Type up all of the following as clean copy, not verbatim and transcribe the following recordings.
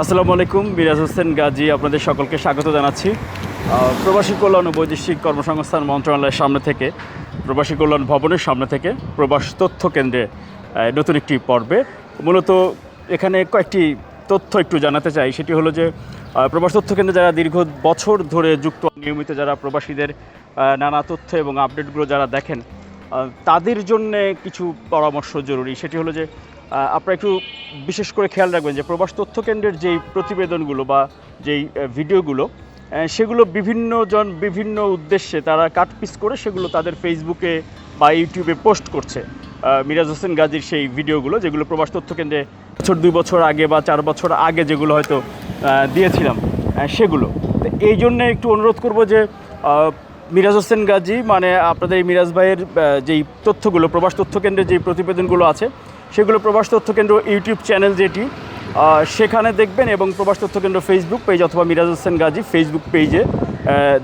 আসসালামু আলাইকুম, মিরাজ হোসেন গাজী আপনাদের সকলকে স্বাগত জানাচ্ছি। প্রবাসী কল্যাণ ও বৈদেশিক কর্মসংস্থান মন্ত্রণালয়ের সামনে থেকে, প্রবাসী কল্যাণ ভবনের সামনে থেকে প্রবাস তথ্য কেন্দ্রে নতুন একটি পর্বে মূলত এখানে কয়েকটি তথ্য একটু জানাতে চাই। সেটি হলো যে প্রবাস তথ্য কেন্দ্রে যারা দীর্ঘ বছর ধরে যুক্ত, নিয়মিত যারা প্রবাসীদের নানা তথ্য এবং আপডেটগুলো যারা দেখেন, তাদের জন্য কিছু পরামর্শ জরুরি। সেটি হলো যে আপনারা একটু বিশেষ করে খেয়াল রাখবেন যে প্রবাস তথ্য কেন্দ্রের যেই প্রতিবেদনগুলো বা যেই ভিডিওগুলো, সেগুলো বিভিন্ন উদ্দেশ্যে তারা কাটপিস করে সেগুলো তাদের ফেসবুকে বা ইউটিউবে পোস্ট করছে। মিরাজ হোসেন গাজীর সেই ভিডিওগুলো, যেগুলো প্রবাস তথ্য কেন্দ্রে 2 বছর আগে বা 4 বছর আগে যেগুলো হয়তো দিয়েছিলাম, সেগুলো। তো এই জন্যে একটু অনুরোধ করব যে মিরাজ হোসেন গাজী মানে আপনাদের এই মিরাজ ভাইয়ের যেই তথ্যগুলো, প্রবাস তথ্য কেন্দ্রের যেই প্রতিবেদনগুলো আছে, সেগুলো প্রবাস তথ্য কেন্দ্র ইউটিউব চ্যানেল যেটি, সেখানে দেখবেন, এবং প্রবাস তথ্য কেন্দ্র ফেসবুক পেজ অথবা মিরাজ হোসেন গাজী ফেসবুক পেজে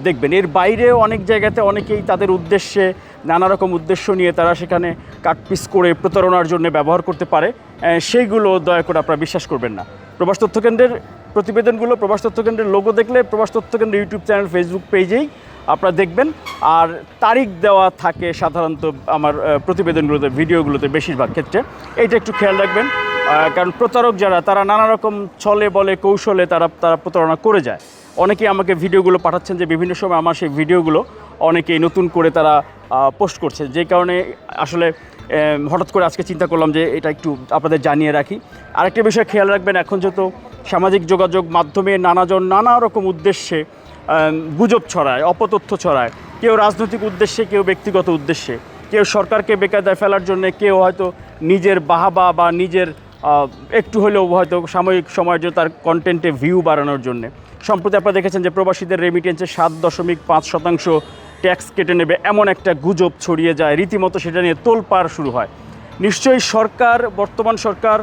দেখবেন। এর বাইরে অনেক জায়গাতে অনেকেই তাদের উদ্দেশ্যে, নানা রকম উদ্দেশ্য নিয়ে তারা সেখানে কাটপিস করে প্রতারণার জন্য ব্যবহার করতে পারে। সেইগুলো দয়া করে আপনারা বিশ্বাস করবেন না। প্রবাস তথ্য কেন্দ্রের প্রতিবেদনগুলো, প্রবাস তথ্য কেন্দ্রের লোগো দেখলে প্রবাস তথ্য কেন্দ্র ইউটিউব চ্যানেল ফেসবুক পেজেই আপনারা দেখবেন। আর তারিখ দেওয়া থাকে সাধারণত আমার প্রতিবেদনগুলোতে, ভিডিওগুলোতে বেশিরভাগ ক্ষেত্রে। এইটা একটু খেয়াল রাখবেন, কারণ প্রতারক যারা, তারা নানা রকম ছলে বলে কৌশলে তারা প্রতারণা করে যায়। অনেকেই আমাকে ভিডিওগুলো পাঠাচ্ছেন যে বিভিন্ন সময় আমার সেই ভিডিওগুলো অনেকেই নতুন করে তারা পোস্ট করছে, যে কারণে আসলে হঠাৎ করে আজকে চিন্তা করলাম যে এটা একটু আপনাদের জানিয়ে রাখি। আরেকটা বিষয় খেয়াল রাখবেন, এখন যত সামাজিক যোগাযোগ মাধ্যমে নানা রকম উদ্দেশ্যে গুজব ছড়ায়, অপতথ্য ছড়ায়, কেউ রাজনৈতিক উদ্দেশ্যে, কেউ ব্যক্তিগত উদ্দেশ্যে, কেউ সরকারকে বেকায়দায় ফেলার জন্য, কেউ হয়তো নিজের বাহাবা বা নিজের একটু হলেও হয়তো সাময়িক সময়ের জন্য তার কন্টেন্টে ভিউ বাড়ানোর জন্য। সম্প্রতি আপনারা দেখেছেন যে প্রবাসীদের রেমিটেন্সে 7.5% ট্যাক্স কেটে নেবে, এমন একটা গুজব ছড়িয়ে যায়, রীতিমতো সেটা নিয়ে তোলপাড় শুরু হয়। নিশ্চয়ই সরকার, বর্তমান সরকার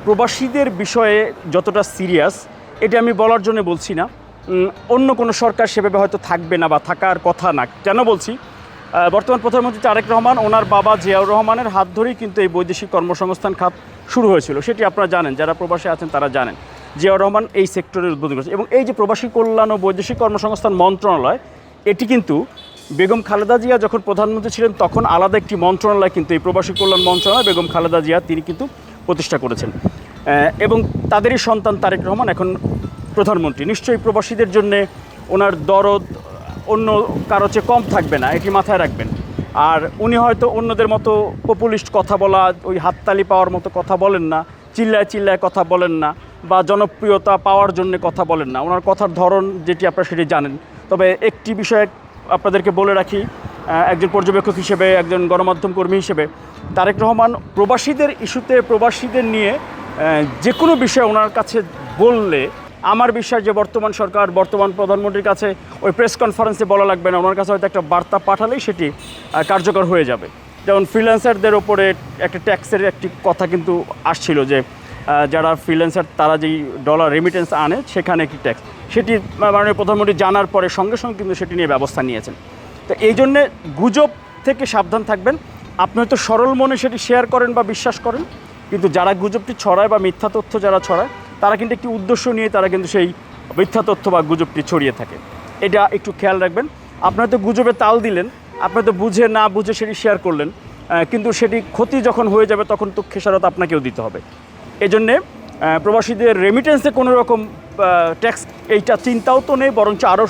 প্রবাসীদের বিষয়ে যতটা সিরিয়াস, এটা আমি বলার জন্য বলছি না। অন্য কোনো সরকার সেভাবে হয়তো থাকবে না বা থাকার কথা না। কেন বলছি? বর্তমান প্রধানমন্ত্রী তারেক রহমান, ওনার বাবা জিয়াউর রহমানের হাত ধরেই কিন্তু এই বৈদেশিক কর্মসংস্থান খাত শুরু হয়েছিল। সেটি আপনারা জানেন, যারা প্রবাসে আছেন তারা জানেন। জিয়াউর রহমান এই সেক্টরের উদ্বোধন করেছে। এবং এই যে প্রবাসী কল্যাণ ও বৈদেশিক কর্মসংস্থান মন্ত্রণালয়, এটি কিন্তু বেগম খালেদা জিয়া যখন প্রধানমন্ত্রী ছিলেন তখন আলাদা একটি মন্ত্রণালয়, কিন্তু এই প্রবাসী কল্যাণ মন্ত্রণালয় বেগম খালেদা জিয়া তিনি কিন্তু প্রতিষ্ঠা করেছেন। এবং তাদেরই সন্তান তারেক রহমান এখন প্রধানমন্ত্রী। নিশ্চয়ই প্রবাসীদের জন্যে ওনার দরদ অন্য কারো চেয়ে কম থাকবে না, এটি মাথায় রাখবেন। আর উনি হয়তো অন্যদের মতো পপুলিস্ট কথা বলা, ওই হাততালি পাওয়ার মতো কথা বলেন না, চিল্লায় কথা বলেন না, বা জনপ্রিয়তা পাওয়ার জন্য কথা বলেন না। ওনার কথার ধরন যেটি আপনারা সেটি জানেন। তবে একটি বিষয় আপনাদেরকে বলে রাখি, একজন পর্যবেক্ষক হিসেবে, একজন গণমাধ্যম কর্মী হিসেবে, তারেক রহমান প্রবাসীদের ইস্যুতে, প্রবাসীদের নিয়ে যে কোনো বিষয় ওনার কাছে বললে আমার বিশ্বাস যে বর্তমান সরকার, বর্তমান প্রধানমন্ত্রীর কাছে ওই প্রেস কনফারেন্সে বলা লাগবে না, ওনার কাছে হয়তো একটা বার্তা পাঠালেই সেটি কার্যকর হয়ে যাবে। যেমন ফ্রিল্যান্সারদের ওপরে একটা ট্যাক্সের একটি কথা কিন্তু আসছিল, যে যারা ফ্রিল্যান্সার তারা যেই ডলার রেমিটেন্স আনে সেখানে একটি ট্যাক্স, সেটি মাননীয় প্রধানমন্ত্রী জানার পরে সঙ্গে সঙ্গে কিন্তু সেটি নিয়ে ব্যবস্থা নিয়েছেন। তো এই জন্যে গুজব থেকে সাবধান থাকবেন। আপনি হয়তো সরল মনে সেটি শেয়ার করেন বা বিশ্বাস করেন, কিন্তু যারা গুজবটি ছড়ায় বা মিথ্যা তথ্য যারা ছড়ায়, তারা কিন্তু একটি উদ্দেশ্য নিয়ে তারা কিন্তু সেই মিথ্যা তথ্য বা গুজবটি ছড়িয়ে থাকে। এটা একটু খেয়াল রাখবেন। আপনারা তো গুজবে তাল দিলেন, আপনি তো বুঝে না বুঝে সেটি শেয়ার করলেন, কিন্তু সেটি ক্ষতি যখন হয়ে যাবে তখন তো খেসারত আপনাকেও দিতে হবে। এই জন্যে প্রবাসীদের রেমিটেন্সে কোনো রকম ট্যাক্স এইটা চিন্তাও তো নেই, বরঞ্চ আরও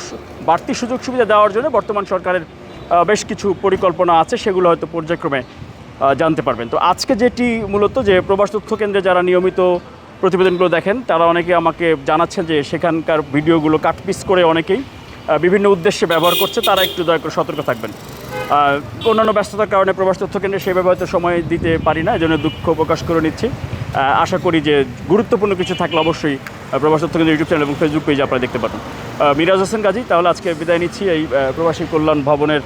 বাড়তি সুযোগ সুবিধা দেওয়ার জন্য বর্তমান সরকারের বেশ কিছু পরিকল্পনা আছে, সেগুলো হয়তো পর্যায়ক্রমে জানতে পারবেন। তো আজকে যেটি মূলত, যে প্রবাস তথ্য কেন্দ্রে যারা নিয়মিত প্রতিবেদনগুলো দেখেন, তারা অনেকে আমাকে জানাচ্ছেন যে সেখানকার ভিডিওগুলো কাটপিস করে অনেকেই বিভিন্ন উদ্দেশ্যে ব্যবহার করছে। তারা একটু দয়া করে সতর্ক থাকবেন। অন্যান্য ব্যস্ততার কারণে প্রবাস তথ্য কেন্দ্রে সেভাবে হয়তো সময় দিতে পারি না, এজন্য দুঃখ প্রকাশ করে নিচ্ছি। আশা করি যে গুরুত্বপূর্ণ কিছু থাকলে অবশ্যই প্রবাস তথ্য কেন্দ্র ইউটিউব চ্যানেল এবং ফেসবুক পেজে আপনারা দেখতে পাবেন। মিরাজ হোসেন গাজী, তাহলে আজকে বিদায় নিচ্ছি এই প্রবাসী কল্যাণ ভবনের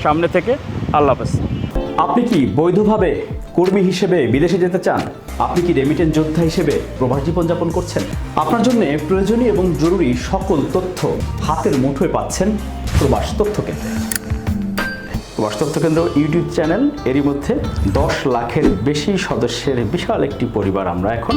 সামনে থেকে। আল্লাহ হাফেজ। আপনি কি বৈধভাবে কর্মী হিসেবে বিদেশে যেতে চান? আপনি কি রেমিটেন্স যোদ্ধা হিসেবে প্রবাস জীবনযাপন করছেন? আপনার জন্য প্রয়োজনীয় এবং জরুরি সকল তথ্য হাতের মুঠোয় পাচ্ছেন প্রবাস তথ্য কেন্দ্রে। প্রবাস তথ্য কেন্দ্র ইউটিউব চ্যানেল, এরই মধ্যে 10 লাখের বেশি সদস্যের বিশাল একটি পরিবার আমরা এখন।